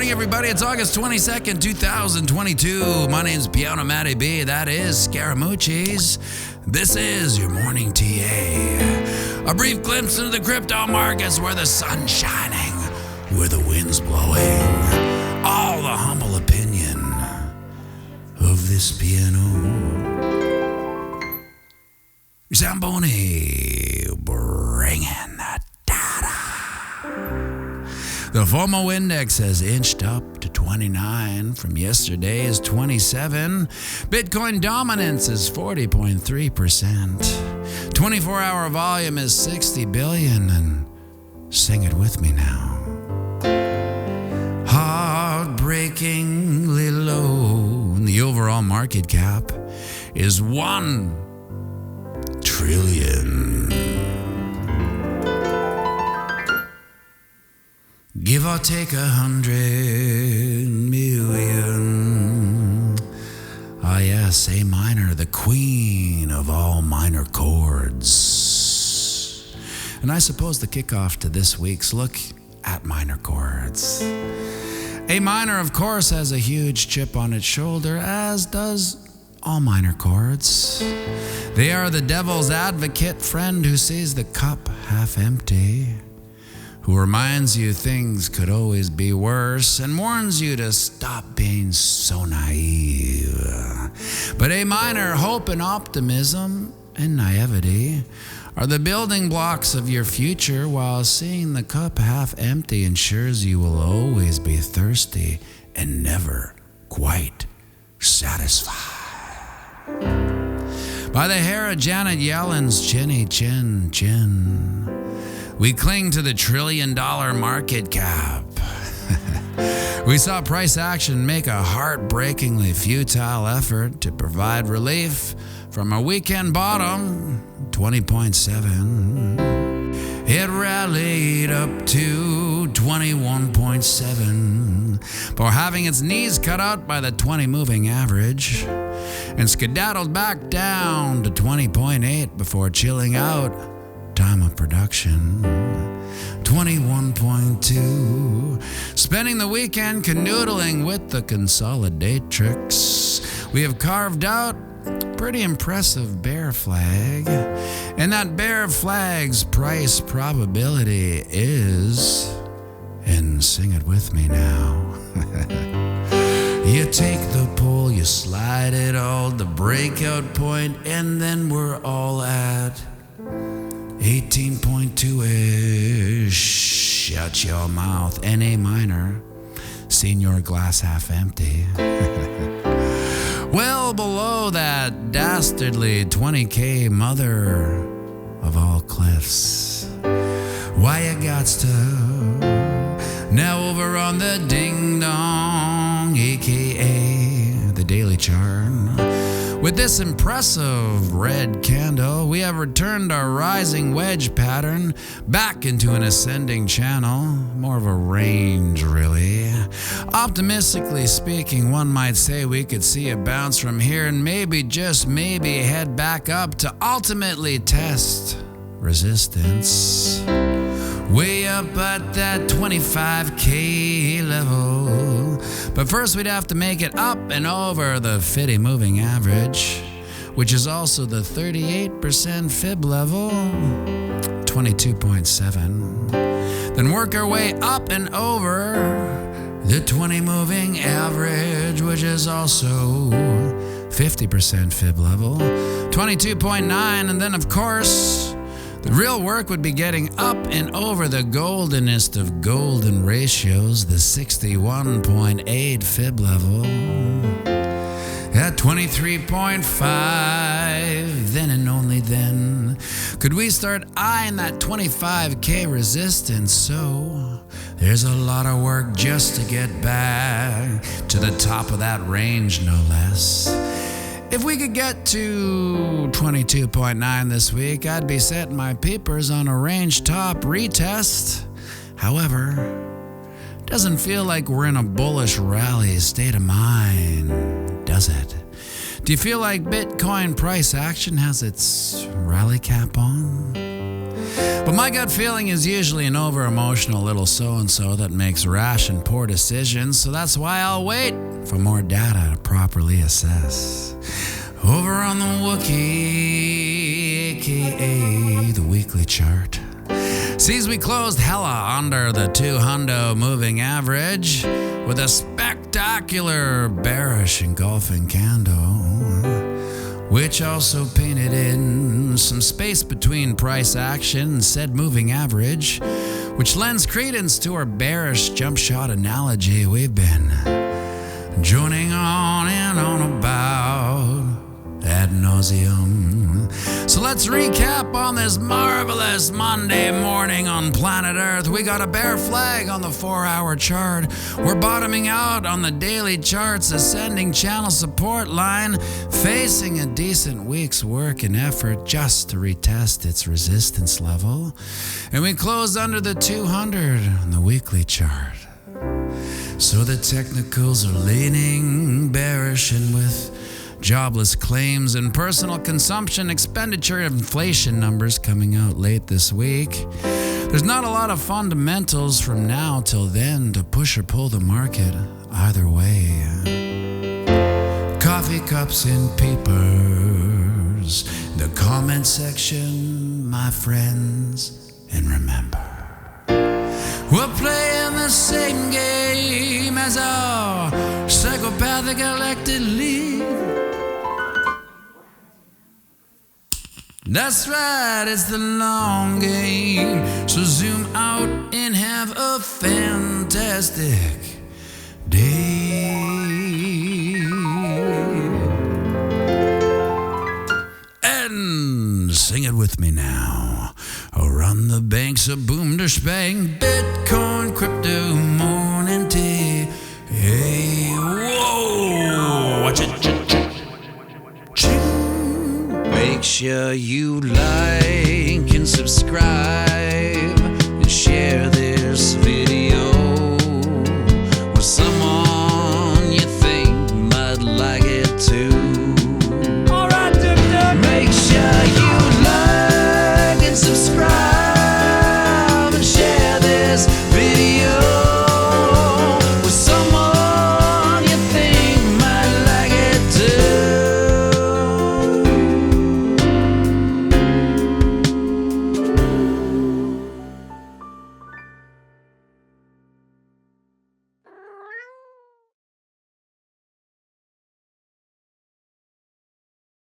morning, everybody. It's August 22nd, 2022. My name's pianomattyb. That is Scaramucci's. This is your morning TA. A brief glimpse into the crypto markets where the sun's shining, where the wind's blowing. All the humble opinion of this piano. Zamboni bringing the data. The FOMO index has inched up to 29 from yesterday's 27. Bitcoin dominance is 40.3%. 24-hour volume is 60 billion, and sing it with me now. Heartbreakingly low, and the overall market cap is 1 trillion. Give or take 100 million. Ah yes, A minor, the queen of all minor chords. And I suppose the kickoff to this week's look at minor chords. A minor, of course, has a huge chip on its shoulder, as does all minor chords. They are the devil's advocate friend who sees the cup half empty, who reminds you things could always be worse and warns you to stop being so naive. But A minor, hope and optimism and naivety are the building blocks of your future, while seeing the cup half empty ensures you will always be thirsty and never quite satisfied. By the hair of Janet Yellen's chinny chin chin, we cling to the $1 trillion market cap. We saw price action make a heartbreakingly futile effort to provide relief from a weekend bottom, 20.7. It rallied up to 21.7 for having its knees cut out by the 20 moving average, and skedaddled back down to 20.8 before chilling out. Time of production, 21.2. Spending the weekend canoodling with the consolidatrix, we have carved out pretty impressive bear flag, and that bear flag's price probability is, and sing it with me now. You take the pull, you slide it all to breakout point, and then we're all at 18.2-ish. Shut your mouth. And A minor, seen your glass half empty. Well below that dastardly 20K mother of all cliffs. Why you gots to? Now over on the ding dong, aka the daily chart. With this impressive red candle, we have returned our rising wedge pattern back into an ascending channel, more of a range really. Optimistically speaking, one might say we could see a bounce from here and maybe, just maybe, head back up to ultimately test resistance. Way up at that 25K level. But first we'd have to make it up and over the 50 moving average, which is also the 38% fib level, 22.7. Then work our way up and over the 20 moving average, which is also 50% fib level, 22.9. And then, of course, the real work would be getting up and over the goldenest of golden ratios, the 61.8 fib level, at 23.5. Then and only then could we start eyeing that 25K resistance. So there's a lot of work just to get back to the top of that range, no less. If we could get to 22.9 this week, I'd be setting my peepers on a range top retest. However, doesn't feel like we're in a bullish rally state of mind, does it? Do you feel like Bitcoin price action has its rally cap on? But my gut feeling is usually an over-emotional little so-and-so that makes rash and poor decisions, so that's why I'll wait for more data to properly assess. Over on the Wookiee, aka the weekly chart, sees we closed hella under the 200 moving average with a spectacular bearish engulfing candle, which also painted in some space between price action and said moving average, which lends credence to our bearish jump shot analogy we've been droning on and on about ad nauseum. So let's recap on this marvelous Monday morning on planet Earth. We got a bear flag on the 4-hour chart. We're bottoming out on the daily charts, ascending channel support line, facing a decent week's work and effort just to retest its resistance level. And we closed under the 200 on the weekly chart. So the technicals are leaning bearish, and with jobless claims and personal consumption expenditure inflation numbers coming out late this week, there's not a lot of fundamentals from now till then to push or pull the market either way. Coffee cups and papers, the comment section, my friends, and remember, we're playing the same game as our psychopathic elected league. That's right, it's the long game. So zoom out and have a fantastic day. And sing it with me now. Around the banks of boom to spang, Bitcoin, crypto, morning tea. Hey, whoa, watch it. Make sure you like and subscribe and share this video.